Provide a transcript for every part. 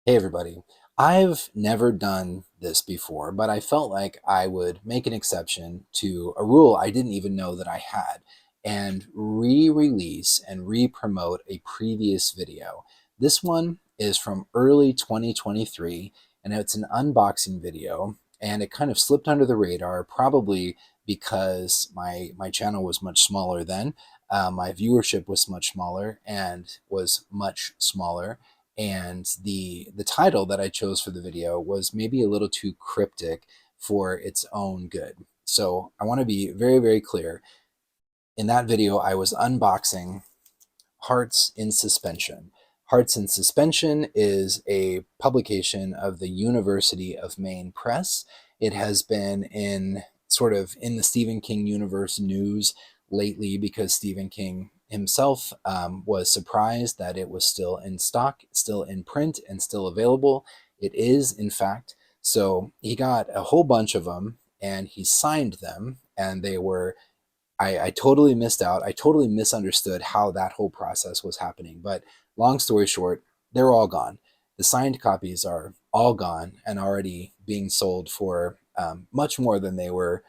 Hey everybody. I've never done this before, but I felt like I would make an exception to a rule I didn't even know that I had and re-release and re-promote a previous video. This one is from early 2023 and it's an unboxing video, and it kind of slipped under the radar probably because my channel was much smaller then. My viewership was much smaller and was much smaller, and the title that I chose for the video was maybe a little too cryptic for its own good. So I want to be very, very clear. In that video, I was unboxing Hearts in Suspension. Hearts in Suspension is a publication of the University of Maine Press. It has been in the Stephen King universe news lately because Stephen King himself was surprised that it was still in stock, still in print, and still available. It is, in fact. So he got a whole bunch of them and he signed them, and they were I totally missed out. I totally misunderstood how that whole process was happening. But long story short, they're all gone. The signed copies are all gone and already being sold for much more than they were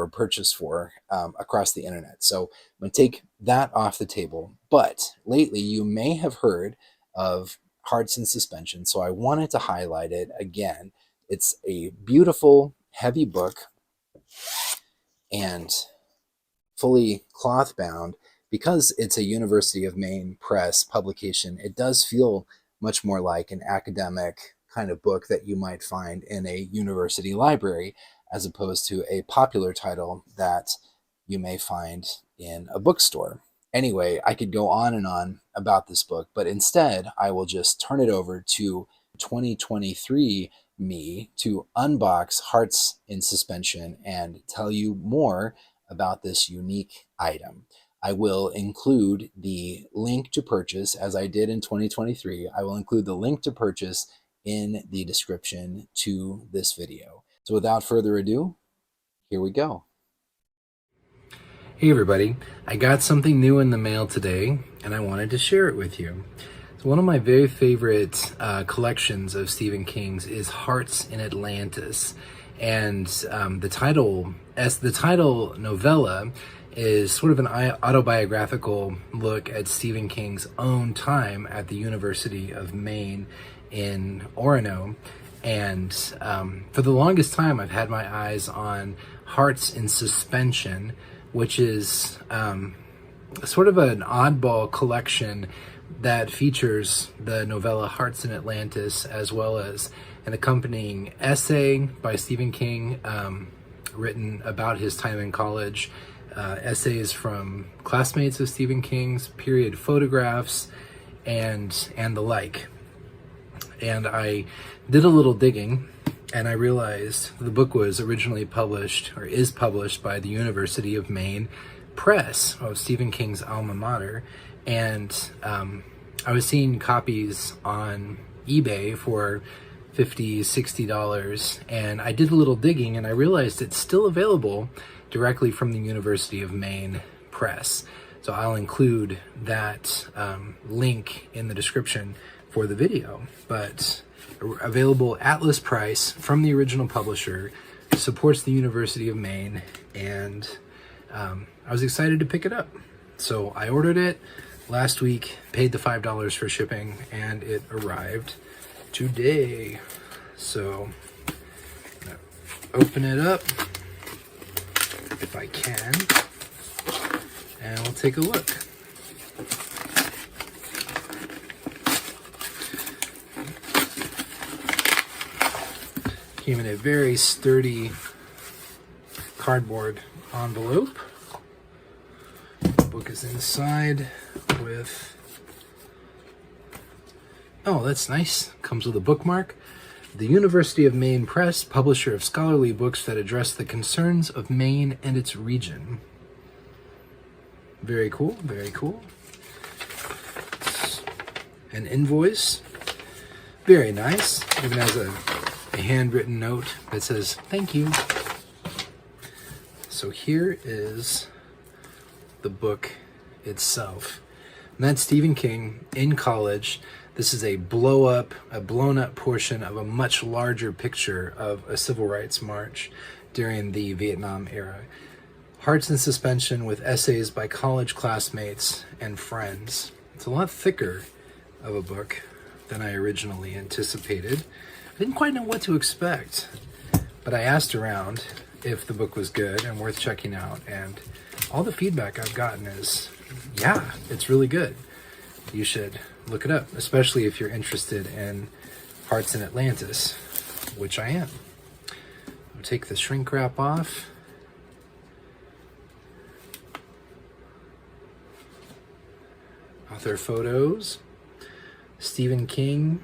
purchased for across the internet. So I'm going to take that off the table. But lately, you may have heard of Hearts in Suspension, so I wanted to highlight it again. It's a beautiful, heavy book, and fully cloth bound. Because it's a University of Maine Press publication, it does feel much more like an academic kind of book that you might find in a university library, as opposed to a popular title that you may find in a bookstore. Anyway, I could go on and on about this book, but instead I will just turn it over to 2023 me to unbox Hearts in Suspension and tell you more about this unique item. I will include the link to purchase, as I did in 2023. I will include the link to purchase in the description to this video. So without further ado, here we go. Hey everybody, I got something new in the mail today and I wanted to share it with you. So one of my very favorite collections of Stephen King's is Hearts in Atlantis. And the title novella is sort of an autobiographical look at Stephen King's own time at the University of Maine in Orono. And for the longest time, I've had my eyes on Hearts in Suspension, which is sort of an oddball collection that features the novella Hearts in Atlantis, as well as an accompanying essay by Stephen King written about his time in college, essays from classmates of Stephen King's, period photographs, and the like. And I did a little digging, and I realized the book was originally published, or is published, by the University of Maine Press, of Stephen King's alma mater. And I was seeing copies on eBay for $50, $60, and I did a little digging and I realized it's still available directly from the University of Maine Press. So I'll include that link in the description for the video. But available at list price from the original publisher, supports the University of Maine, and I was excited to pick it up. So I ordered it last week, paid the $5 for shipping, and it arrived today. So I'm gonna open it up if I can, and we'll take a look. Came in a very sturdy cardboard envelope. The book is inside with, oh, that's nice. Comes with a bookmark. The University of Maine Press, publisher of scholarly books that address the concerns of Maine and its region. Very cool, very cool. An invoice. Very nice. Even has a handwritten note that says, thank you. So here is the book itself. And that's Stephen King in college. This is a blown up portion of a much larger picture of a civil rights march during the Vietnam era. Hearts in Suspension with essays by college classmates and friends. It's a lot thicker of a book than I originally anticipated. I didn't quite know what to expect, but I asked around if the book was good and worth checking out, and all the feedback I've gotten is, yeah, it's really good. You should look it up, especially if you're interested in Hearts in Atlantis, which I am. I'll take the shrink wrap off. Author photos: Stephen King,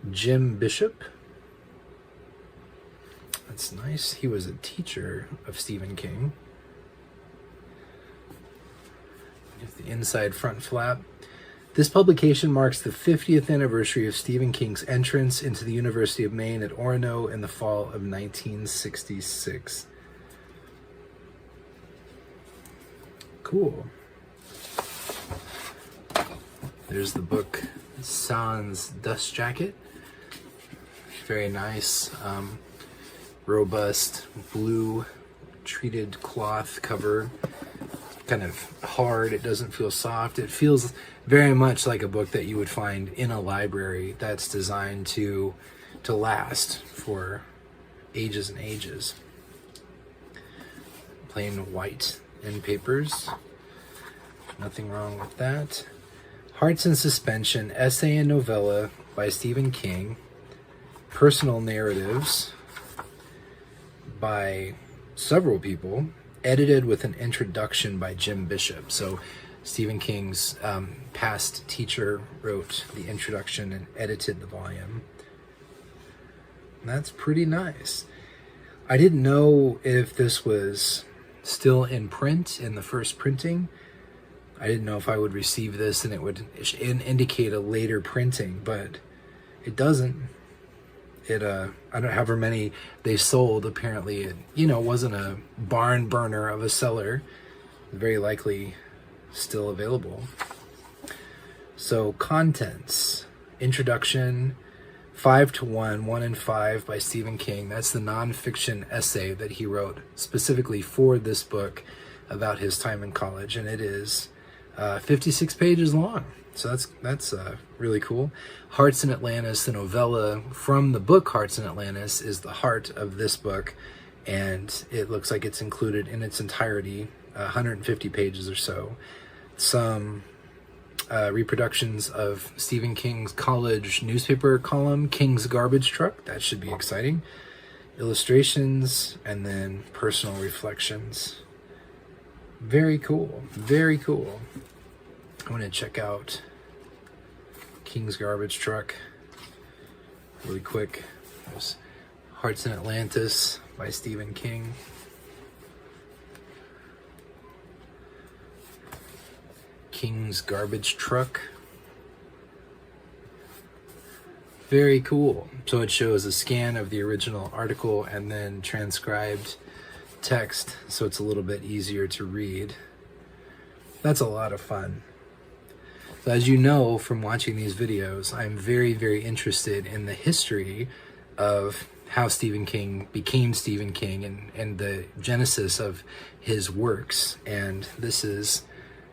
Jim Bishop. That's nice. He was a teacher of Stephen King. Here's the inside front flap. This publication marks the 50th anniversary of Stephen King's entrance into the University of Maine at Orono in the fall of 1966. Cool. There's the book, Sans Dust Jacket. Very nice, robust blue treated cloth cover. Kind of hard, it doesn't feel soft. It feels very much like a book that you would find in a library that's designed to last for ages and ages. Plain white end papers. Nothing wrong with that. Hearts in Suspension, essay and novella by Stephen King. Personal narratives by several people, edited with an introduction by Jim Bishop. So Stephen King's past teacher wrote the introduction and edited the volume. And that's pretty nice. I didn't know if this was still in print in the first printing. I didn't know if I would receive this and it would indicate a later printing, but it doesn't. I don't know however many they sold. Apparently it, wasn't a barn burner of a seller. Very likely still available. So contents: introduction, 5 to 1, 1 in 5 by Stephen King. That's the nonfiction essay that he wrote specifically for this book about his time in college, and it is 56 pages long. So that's really cool. Hearts in Atlantis, the novella from the book Hearts in Atlantis, is the heart of this book, and it looks like it's included in its entirety, 150 pages or so. Some reproductions of Stephen King's college newspaper column, King's Garbage Truck. That should be exciting. Illustrations, and then personal reflections. Very cool. Very cool. I want to check out King's Garbage Truck really quick. There's Hearts in Atlantis by Stephen King. King's Garbage Truck. Very cool. So it shows a scan of the original article and then transcribed text, so it's a little bit easier to read. That's a lot of fun. So as you know from watching these videos, I'm very, very interested in the history of how Stephen King became Stephen King and the genesis of his works. And this is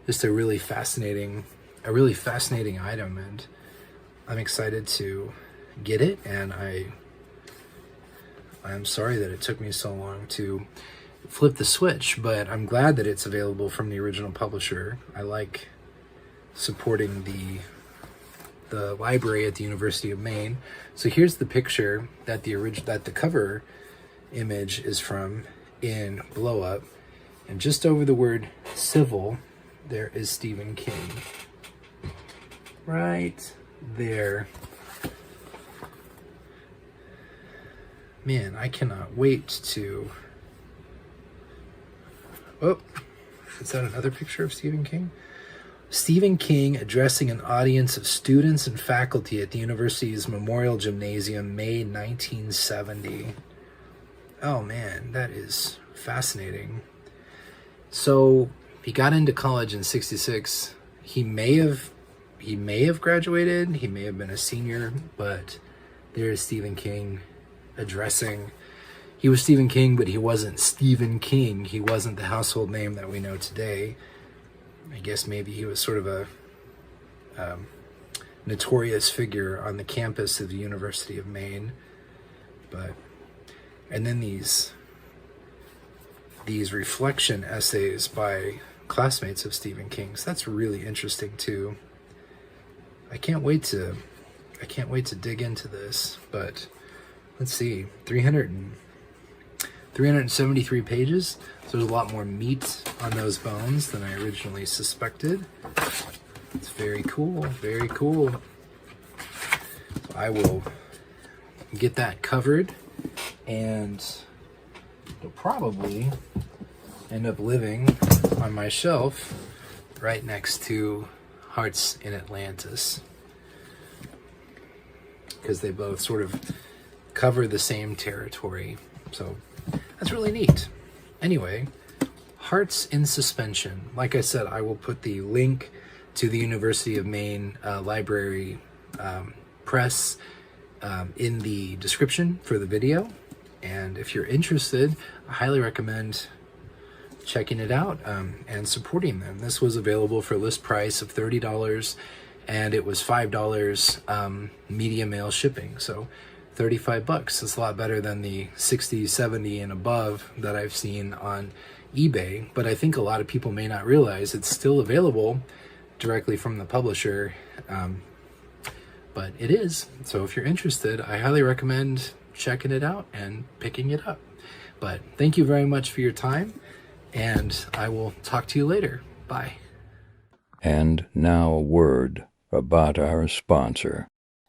just a really fascinating item, and I'm excited to get it, and I'm sorry that it took me so long to flip the switch, but I'm glad that it's available from the original publisher. I like supporting the library at the University of Maine. So here's the picture that the cover image is from in blow up, and just over the word civil there is Stephen King right there. Man, I cannot wait to... Oh, is that another picture of Stephen King? Stephen King addressing an audience of students and faculty at the university's Memorial Gymnasium, May 1970. Oh man, that is fascinating. So he got into college in 66. He may have he may have graduated, he may have been a senior, but there's Stephen King addressing. He was Stephen King, but he wasn't Stephen King. He wasn't the household name that we know today. I guess maybe he was sort of a notorious figure on the campus of the University of Maine. And then these reflection essays by classmates of Stephen King's. That's really interesting too. I can't wait to dig into this. But let's see, 373 pages. So there's a lot more meat on those bones than I originally suspected. It's very cool, very cool. So I will get that covered, and it'll probably end up living on my shelf right next to Hearts in Atlantis, because they both sort of cover the same territory. So that's really neat. Anyway, Hearts in Suspension. Like I said, I will put the link to the University of Maine Library Press in the description for the video. And if you're interested, I highly recommend checking it out and supporting them. This was available for a list price of $30, and it was $5 media mail shipping. So 35 bucks. It's a lot better than the 60, 70 and above that I've seen on eBay. But I think a lot of people may not realize it's still available directly from the publisher. But it is. So if you're interested, I highly recommend checking it out and picking it up. But thank you very much for your time, and I will talk to you later. Bye. And now a word about our sponsor.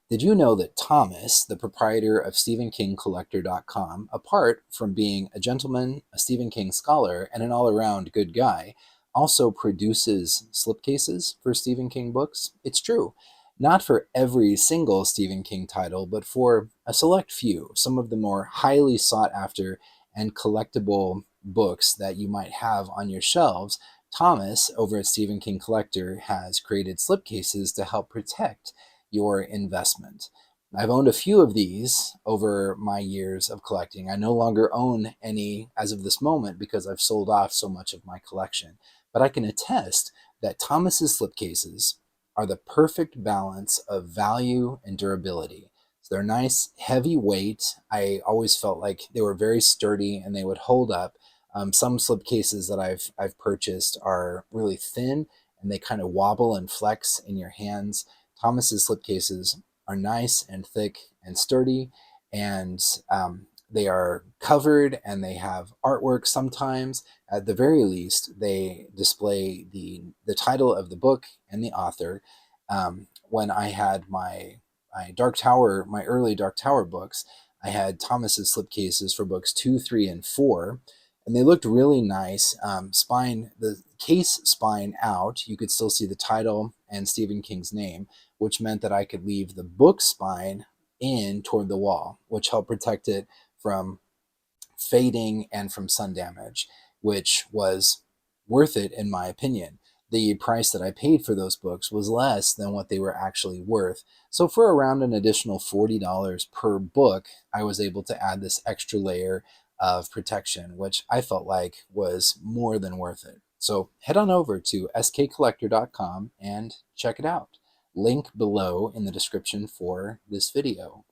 Did you know that Thomas, the proprietor of StephenKingCollector.com, apart from being a gentleman, a Stephen King scholar, and an all-around good guy, also produces slipcases for Stephen King books? It's true. Not for every single Stephen King title, but for a select few, some of the more highly sought after and collectible books that you might have on your shelves. Thomas, over at Stephen King Collector, has created slipcases to help protect your investment. I've owned a few of these over my years of collecting. I no longer own any as of this moment because I've sold off so much of my collection. But I can attest that Thomas's slipcases are the perfect balance of value and durability. So they're nice, heavy weight. I always felt like they were very sturdy and they would hold up. Some slipcases that I've purchased are really thin and they kind of wobble and flex in your hands. Thomas's slipcases are nice and thick and sturdy, and they are covered and they have artwork sometimes. At the very least, they display the title of the book and the author. When I had my early Dark Tower books, I had Thomas's slipcases for books 2, 3, and 4, and they looked really nice. The case spine out, you could still see the title and Stephen King's name, which meant that I could leave the book spine in toward the wall, which helped protect it from fading and from sun damage, which was worth it in my opinion. The price that I paid for those books was less than what they were actually worth. So for around an additional $40 per book, I was able to add this extra layer of protection, which I felt like was more than worth it. So head on over to skcollector.com and check it out. Link below in the description for this video.